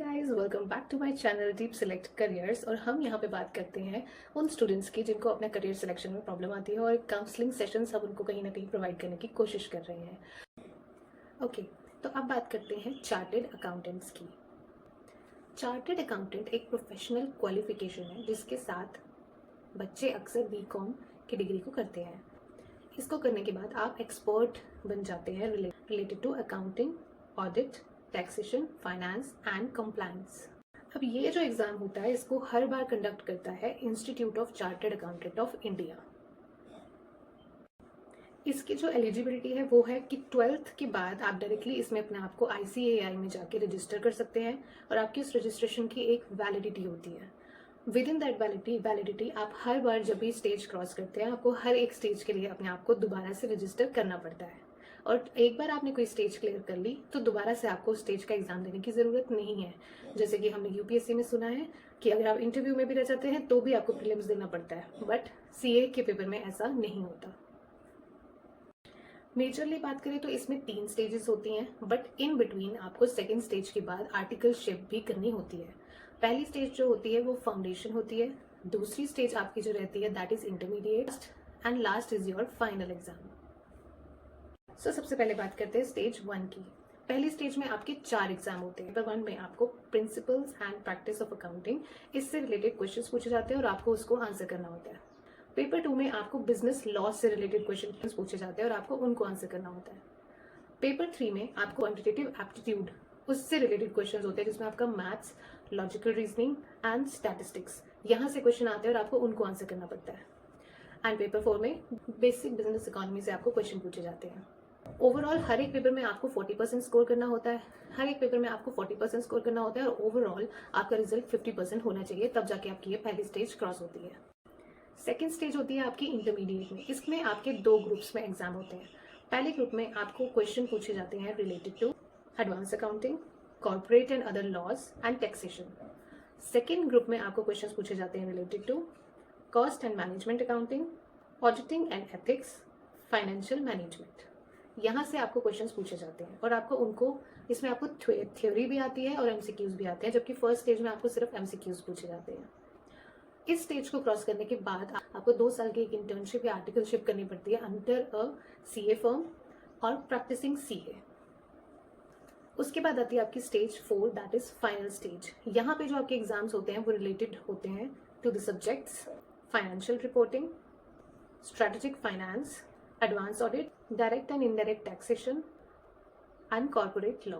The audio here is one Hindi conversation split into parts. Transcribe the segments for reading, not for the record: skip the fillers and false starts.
Guys, welcome back to my channel deep select careers. और हम यहाँ पे बात करते हैं उन स्टूडेंट्स की जिनको अपने करियर सिलेक्शन में प्रॉब्लम आती है और काउंसलिंग सेशंस हम उनको कहीं ना कहीं प्रोवाइड करने की कोशिश कर रहे हैं। ओके, तो अब बात करते हैं चार्टेड अकाउंटेंट्स की। चार्टेड अकाउंटेंट एक प्रोफेशनल क्वालिफिकेशन है जिसके साथ बच्चे अक्सर बीकॉम की डिग्री को करते हैं। इसको करने के बाद आप एक्सपर्ट बन जाते हैं related to accounting, audit, taxation, finance and compliance. अब ये जो एग्जाम होता है इसको हर बार कंडक्ट करता है institute of chartered accountant of India. इसकी जो एलिजिबिलिटी है वो है कि 12th के बाद आप डायरेक्टली इसमें अपने आप को ICAI में जाके रजिस्टर कर सकते हैं और आपकी उस रजिस्ट्रेशन की एक वैलिडिटी होती है। विद इन दैट वैलिडिटी आप हर बार जब भी स्टेज क्रॉस करते हैं आपको हर एक स्टेज के लिए अपने आप को दोबारा से रजिस्टर करना पड़ता है। और एक बार आपने कोई स्टेज क्लियर कर ली तो दोबारा से आपको स्टेज का एग्जाम देने की ज़रूरत नहीं है। जैसे कि हमने UPSC में सुना है कि अगर आप इंटरव्यू में भी रह जाते हैं तो भी आपको प्रीलिम्स देना पड़ता है, बट CA के पेपर में ऐसा नहीं होता। मेजरली बात करें तो इसमें 3 स्टेजेस होती हैं, बट इन बिटवीन आपको सेकेंड स्टेज के बाद आर्टिकलशिप भी करनी होती है। पहली स्टेज जो होती है वो फाउंडेशन होती है, दूसरी स्टेज आपकी जो रहती है that is intermediate, and last is your final exam. So सबसे पहले बात करते हैं स्टेज 1 की। पहली स्टेज में आपके 4 एग्जाम होते हैं। पेपर 1 में आपको principles and practice of accounting, इससे रिलेटेड क्वेश्चंस पूछे जाते हैं और आपको उसको आंसर करना होता है। पेपर 2 में आपको बिजनेस लॉ से रिलेटेड क्वेश्चन पूछे जाते हैं और आपको उनको आंसर करना होता है। पेपर 3 में आपको क्वांटिटेटिव एप्टीट्यूड, उससे रिलेटेड क्वेश्चंस होते हैं जिसमें आपका maths, logical reasoning and statistics, यहाँ से क्वेश्चन आते हैं और आपको उनको आंसर करना पड़ता है। एंड पेपर 4 में बेसिक बिजनेस इकोनॉमी से आपको क्वेश्चन पूछे जाते हैं। ओवरऑल हर एक पेपर में आपको 40% स्कोर करना होता है। हर एक पेपर में आपको 40% स्कोर करना होता है और ओवरऑल आपका रिजल्ट 50% होना चाहिए, तब जाके आपकी ये पहली स्टेज क्रॉस होती है। सेकेंड स्टेज होती है आपकी इंटरमीडिएट में। इसमें आपके 2 ग्रुप्स में एग्जाम होते हैं। पहले ग्रुप में आपको क्वेश्चन पूछे जाते हैं related to advance accounting, corporate and other laws and taxation. Second group में आपको क्वेश्चन पूछे जाते हैं related to cost and management accounting, auditing and ethics, financial management. यहाँ से आपको क्वेश्चंस पूछे जाते हैं और आपको उनको, इसमें आपको थ्योरी भी आती है और MCQs भी आते हैं, जबकि फर्स्ट स्टेज में आपको सिर्फ MCQs पूछे जाते हैं। इस स्टेज को क्रॉस करने के बाद आपको 2 साल की एक इंटर्नशिप या आर्टिकलशिप करनी पड़ती है अंडर अ CA फर्म और प्रैक्टिसिंग CA। उसके बाद आती है आपकी stage 4 that is final stage. यहाँ पे जो आपके एग्जाम्स होते हैं वो रिलेटेड होते हैं to the subjects financial reporting, strategic finance, advance audit, direct and indirect taxation and corporate law.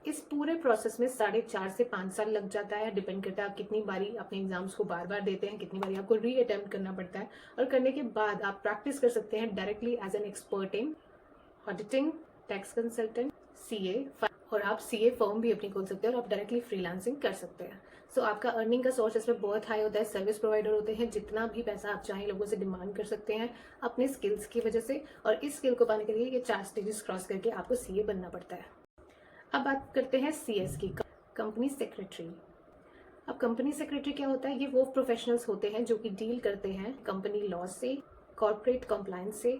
इस पूरे प्रोसेस में 4.5 से 5 साल लग जाता है। डिपेंड करता है आप कितनी बारी अपने एग्जाम्स को बार बार देते हैं, कितनी बारी आपको रीअटेम्प्ट करना पड़ता है। और करने के बाद आप प्रैक्टिस कर सकते हैं directly as an expert in auditing, tax consultant, CA, और आप CA फर्म भी अपनी खोल सकते हैं और आप डायरेक्टली फ्रीलांसिंग कर सकते हैं। सो आपका अर्निंग का सोर्स इसमें बहुत हाई होता है। सर्विस प्रोवाइडर होते हैं, जितना भी पैसा आप चाहें लोगों से डिमांड कर सकते हैं अपने स्किल्स की वजह से। और इस स्किल को पाने के लिए ये 4 स्टेजेस क्रॉस करके आपको CA बनना पड़ता है। अब बात करते हैं CS की, कंपनी सेक्रेटरी। अब कंपनी सेक्रेटरी क्या होता है? ये वो प्रोफेशनल्स होते हैं जो कि डील करते हैं कंपनी लॉ से, कॉर्पोरेट कंप्लायंस से,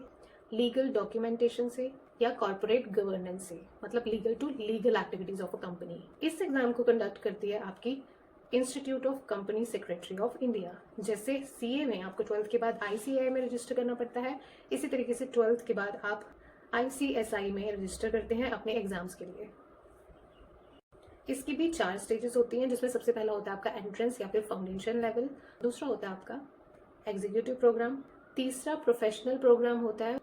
लीगल डॉक्यूमेंटेशन से या कॉर्पोरेट गवर्नेंस से, मतलब legal to legal activities of a company. इस एग्जाम को कंडक्ट करती है आपकी institute of company secretary of India. जैसे CA में आपको 12th के बाद ICAI में रजिस्टर करना पड़ता है, इसी तरीके से 12th के बाद आप ICSI में रजिस्टर करते हैं अपने एग्जाम्स के लिए। इसकी भी 4 स्टेजेस होती हैं, जिसमें सबसे पहला होता है आपका एंट्रेंस या फिर फाउंडेशन लेवल, दूसरा होता है आपका एग्जीक्यूटिव प्रोग्राम, तीसरा प्रोफेशनल प्रोग्राम होता है,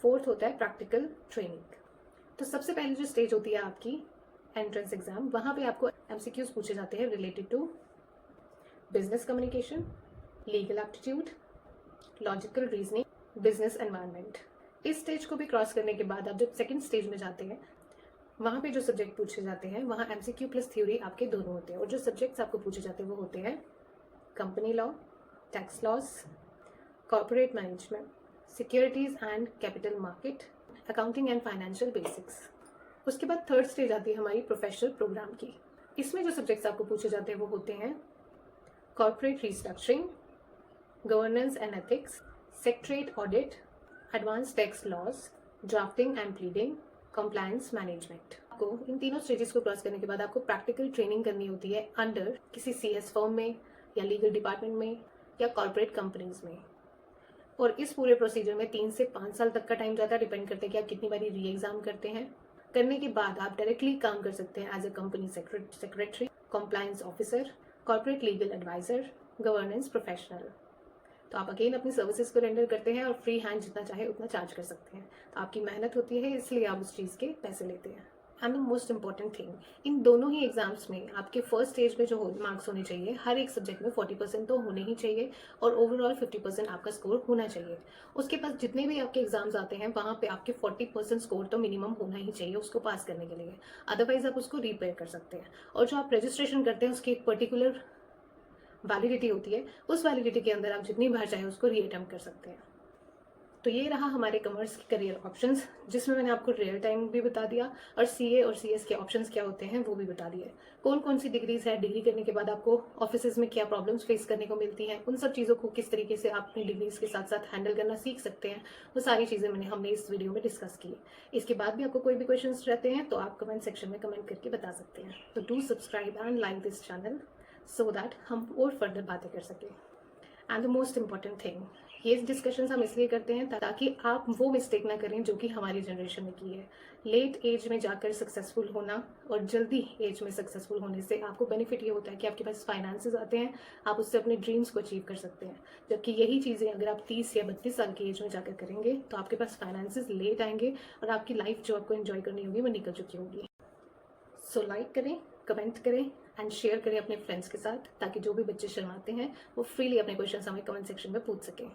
फोर्थ होता है प्रैक्टिकल ट्रेनिंग। तो सबसे पहली जो स्टेज होती है आपकी एंट्रेंस एग्जाम, वहाँ पे आपको MCQs पूछे जाते हैं related to business communication, legal aptitude, logical reasoning, business environment. इस स्टेज को भी क्रॉस करने के बाद आप जब सेकेंड स्टेज में जाते हैं वहाँ पे जो सब्जेक्ट पूछे जाते हैं वहाँ MCQ प्लस थ्योरी आपके दोनों होते हैं। और जो सब्जेक्ट्स आपको पूछे जाते हैं वो होते हैं company law, tax laws, corporate management, securities and capital market, accounting and financial basics. उसके बाद थर्ड स्टेज आती है हमारी प्रोफेशनल प्रोग्राम की। इसमें जो सब्जेक्ट्स आपको पूछे जाते हैं वो होते हैं corporate restructuring, governance and ethics, secretariat audit, advance tax laws, drafting and pleading, compliance management. आपको इन तीनों स्टेजेस को क्रॉस करने के बाद आपको प्रैक्टिकल ट्रेनिंग करनी होती है अंडर किसी CS फर्म में या लीगल डिपार्टमेंट में या कॉर्पोरेट कंपनीज में। और इस पूरे प्रोसीजर में 3 से 5 साल तक का टाइम जाता है, डिपेंड करता है कि आप कितनी बारी री एग्जाम करते हैं। करने के बाद आप डायरेक्टली काम कर सकते हैं as a company secretary, compliance officer, corporate legal adviser, governance professional. तो आप अगेन अपनी सर्विसेज को रेंडर करते हैं और फ्री हैंड जितना चाहे उतना चार्ज कर सकते हैं। तो आपकी मेहनत होती है, इसलिए आप उस चीज़ के पैसे लेते हैं। And the most important thing, इन दोनों ही एग्जाम्स में आपके फर्स्ट स्टेज में जो मार्क्स होने चाहिए, हर एक सब्जेक्ट में 40% तो होने ही चाहिए और ओवरऑल 50% आपका स्कोर होना चाहिए। उसके पास जितने भी आपके एग्जाम्स आते हैं वहाँ पे आपके 40% स्कोर तो मिनिमम होना ही चाहिए उसको पास करने के लिए, अदरवाइज आप उसको रिपेयर कर सकते हैं। और जो आप रजिस्ट्रेशन करते हैं उसकी एक पर्टिकुलर वैलिडिटी होती है, उस वैलिडिटी के अंदर आप जितनी बार चाहे उसको रीअटेम्प्ट कर सकते हैं। तो ये रहा हमारे कॉमर्स के करियर ऑप्शंस, जिसमें मैंने आपको रियल टाइम भी बता दिया और CA और CS के ऑप्शंस क्या होते हैं वो भी बता दिए। कौन कौन सी डिग्रीज है, डिग्री करने के बाद आपको ऑफिसेज में क्या प्रॉब्लम्स फेस करने को मिलती हैं, उन सब चीज़ों को किस तरीके से आप अपनी डिग्रीज के साथ साथ हैंडल करना सीख सकते हैं, वो सारी चीज़ें हमने इस वीडियो में डिस्कस की। इसके बाद भी आपको कोई भी क्वेश्चन रहते हैं तो आप कमेंट सेक्शन में कमेंट करके बता सकते हैं। तो do subscribe and like this channel so that हम और फर्दर बातें कर सकें। And the most important thing, ये डिस्कशंस हम इसलिए करते हैं ताकि आप वो मिस्टेक ना करें जो कि हमारी जनरेशन ने की है। लेट एज में जाकर सक्सेसफुल होना और जल्दी एज में सक्सेसफुल होने से आपको बेनिफिट ये होता है कि आपके पास फाइनेंसेस आते हैं, आप उससे अपने ड्रीम्स को अचीव कर सकते हैं। जबकि यही चीज़ें अगर आप 30 या 32 साल की एज में जाकर करेंगे तो आपके पास फाइनेंसेस लेट आएंगे और आपकी लाइफ जो आपको एंजॉय करनी होगी वो निकल चुकी होगी। सो लाइक करें, कमेंट करें एंड शेयर करें अपने फ्रेंड्स के साथ, ताकि जो भी बच्चे शर्माते हैं वो फ्रीली अपने क्वेश्चन हमें कमेंट सेक्शन में पूछ सकें।